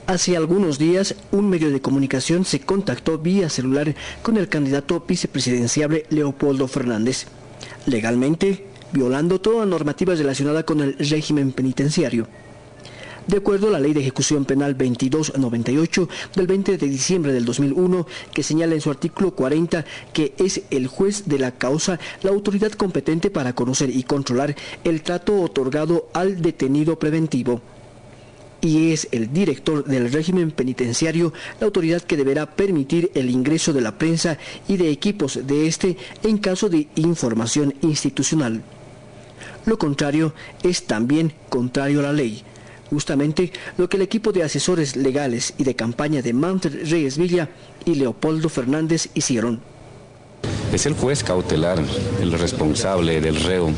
Hace algunos días, un medio de comunicación se contactó vía celular con el candidato vicepresidenciable Leopoldo Fernández, legalmente violando toda normativa relacionada con el régimen penitenciario. De acuerdo a la Ley de Ejecución Penal 2298 del 20 de diciembre del 2001, que señala en su artículo 40 que es el juez de la causa la autoridad competente para conocer y controlar el trato otorgado al detenido preventivo. Y es el director del régimen penitenciario la autoridad que deberá permitir el ingreso de la prensa y de equipos de este en caso de información institucional. Lo contrario es también contrario a la ley, justamente lo que el equipo de asesores legales y de campaña de Manfred Reyes Villa y Leopoldo Fernández hicieron. Es el juez cautelar el responsable del reo,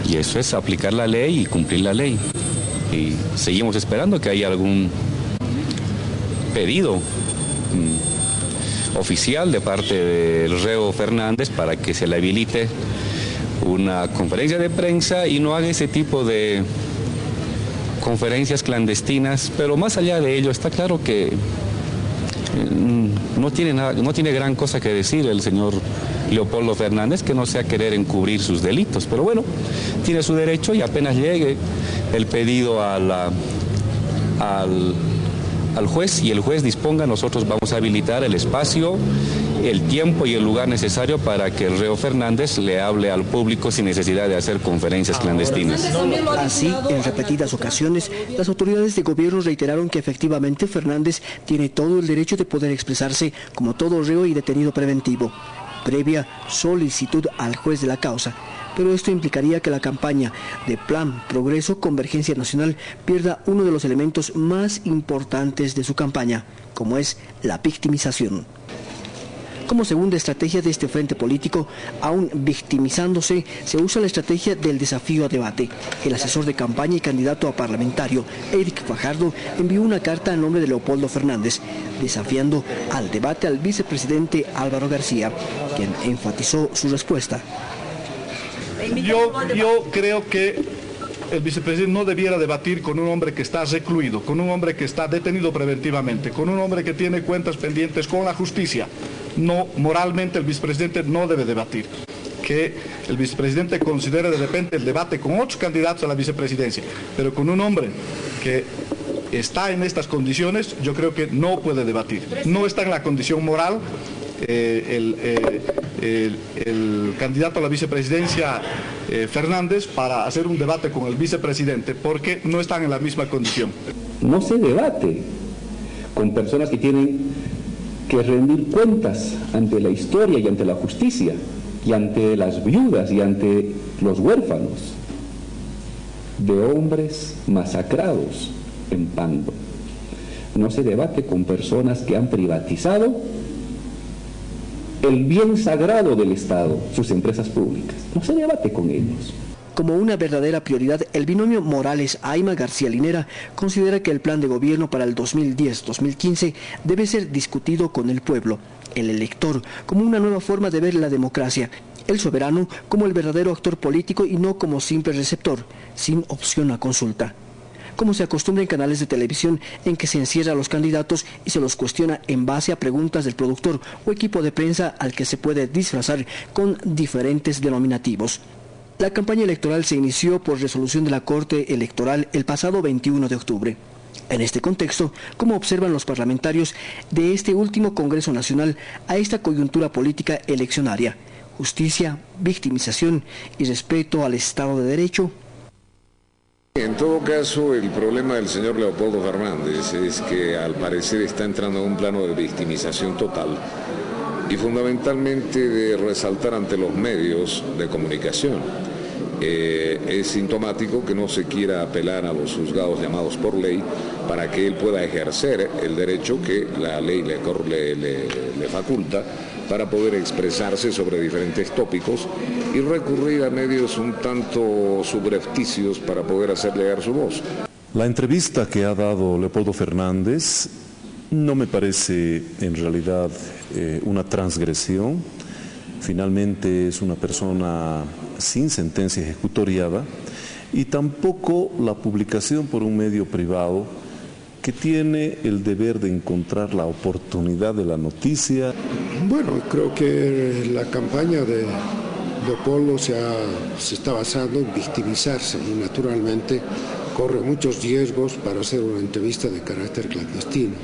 y eso es aplicar la ley y cumplir la ley. Y seguimos esperando que haya algún pedido oficial de parte del reo Fernández para que se le habilite una conferencia de prensa y no haga ese tipo de conferencias clandestinas. Pero más allá de ello, está claro que no tiene gran cosa que decir el señor Leopoldo Fernández, que no sea querer encubrir sus delitos. Pero bueno, tiene su derecho, y apenas llegue el pedido al juez y el juez disponga, nosotros vamos a habilitar el espacio, el tiempo y el lugar necesario para que el reo Fernández le hable al público sin necesidad de hacer conferencias clandestinas. Así, en repetidas ocasiones, las autoridades de gobierno reiteraron que efectivamente Fernández tiene todo el derecho de poder expresarse como todo reo y detenido preventivo, previa solicitud al juez de la causa. Pero esto implicaría que la campaña de Plan Progreso Convergencia Nacional pierda uno de los elementos más importantes de su campaña, como es la victimización. Como segunda estrategia de este frente político, aún victimizándose, se usa la estrategia del desafío a debate. El asesor de campaña y candidato a parlamentario, Eric Fajardo, envió una carta a nombre de Leopoldo Fernández, desafiando al debate al vicepresidente Álvaro García, quien enfatizó su respuesta. Yo creo que el vicepresidente no debiera debatir con un hombre que está recluido, con un hombre que está detenido preventivamente, con un hombre que tiene cuentas pendientes con la justicia. No, moralmente el vicepresidente no debe debatir. Que el vicepresidente considere de repente el debate con 8 candidatos a la vicepresidencia, pero con un hombre que está en estas condiciones, yo creo que no puede debatir. No está en la condición moral el candidato a la vicepresidencia Fernández para hacer un debate con el vicepresidente, porque no están en la misma condición. No se debate con personas que tienen que rendir cuentas ante la historia y ante la justicia, y ante las viudas y ante los huérfanos de hombres masacrados en Pando. No se debate con personas que han privatizado el bien sagrado del Estado, sus empresas públicas. No se debate con ellos. Como una verdadera prioridad, el binomio Morales-Ayma García Linera considera que el plan de gobierno para el 2010-2015 debe ser discutido con el pueblo, el elector, como una nueva forma de ver la democracia, el soberano como el verdadero actor político y no como simple receptor, sin opción a consulta. Como se acostumbra en canales de televisión en que se encierra a los candidatos y se los cuestiona en base a preguntas del productor o equipo de prensa al que se puede disfrazar con diferentes denominativos. La campaña electoral se inició por resolución de la Corte Electoral el pasado 21 de octubre. En este contexto, ¿cómo observan los parlamentarios de este último Congreso Nacional a esta coyuntura política eleccionaria? ¿Justicia, victimización y respeto al Estado de Derecho? En todo caso, el problema del señor Leopoldo Fernández es que al parecer está entrando en un plano de victimización total y fundamentalmente de resaltar ante los medios de comunicación. Es sintomático que no se quiera apelar a los juzgados llamados por ley para que él pueda ejercer el derecho que la ley le faculta para poder expresarse sobre diferentes tópicos y recurrir a medios un tanto subrepticios para poder hacer llegar su voz. La entrevista que ha dado Leopoldo Fernández no me parece en realidad una transgresión. Finalmente es una persona sin sentencia ejecutoriada, y tampoco la publicación por un medio privado que tiene el deber de encontrar la oportunidad de la noticia. Bueno, creo que la campaña de Leopoldo se está basando en victimizarse y naturalmente corre muchos riesgos para hacer una entrevista de carácter clandestino.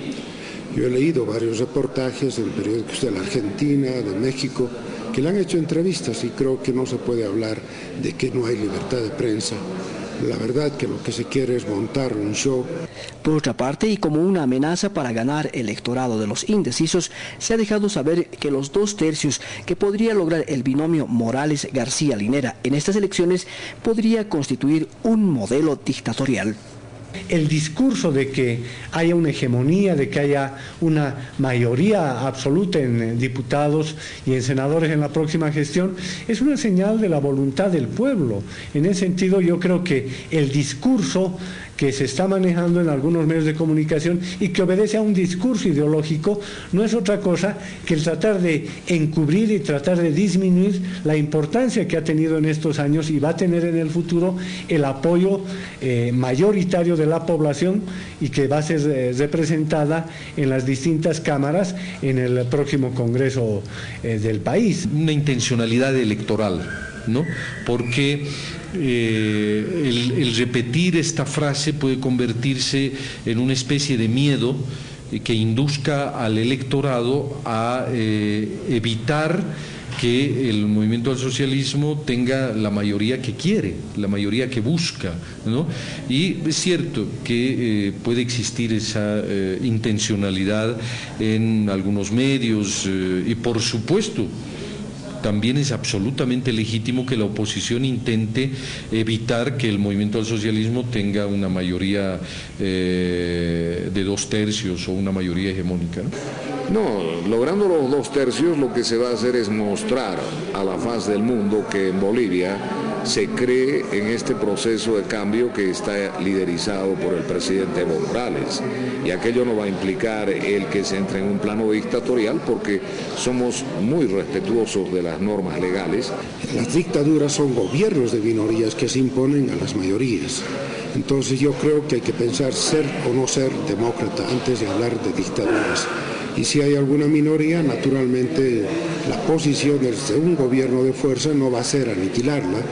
Yo he leído varios reportajes en periódicos de la Argentina, de México, que le han hecho entrevistas y creo que no se puede hablar de que no hay libertad de prensa. La verdad que lo que se quiere es montar un show. Por otra parte, y como una amenaza para ganar el electorado de los indecisos, se ha dejado saber que los 2/3 que podría lograr el binomio Morales-García-Linera en estas elecciones podría constituir un modelo dictatorial. El discurso de que haya una hegemonía, de que haya una mayoría absoluta en diputados y en senadores en la próxima gestión, es una señal de la voluntad del pueblo. En ese sentido, yo creo que el discurso que se está manejando en algunos medios de comunicación y que obedece a un discurso ideológico no es otra cosa que el tratar de encubrir y tratar de disminuir la importancia que ha tenido en estos años y va a tener en el futuro el apoyo mayoritario de la población y que va a ser representada en las distintas cámaras en el próximo Congreso del país. Una intencionalidad electoral, ¿no? Porque el repetir esta frase puede convertirse en una especie de miedo que induzca al electorado a evitar que el movimiento al socialismo tenga la mayoría que quiere, la mayoría que busca, ¿no? Y es cierto que puede existir esa intencionalidad en algunos medios y por supuesto también es absolutamente legítimo que la oposición intente evitar que el movimiento al socialismo tenga una mayoría de 2/3 o una mayoría hegemónica, ¿no? No, logrando los 2/3 lo que se va a hacer es mostrar a la faz del mundo que en Bolivia se cree en este proceso de cambio que está liderizado por el presidente Evo Morales. Y aquello no va a implicar el que se entre en un plano dictatorial porque somos muy respetuosos de las normas legales. Las dictaduras son gobiernos de minorías que se imponen a las mayorías. Entonces yo creo que hay que pensar ser o no ser demócrata antes de hablar de dictaduras. Y si hay alguna minoría, naturalmente la posición de un gobierno de fuerza no va a ser aniquilarla,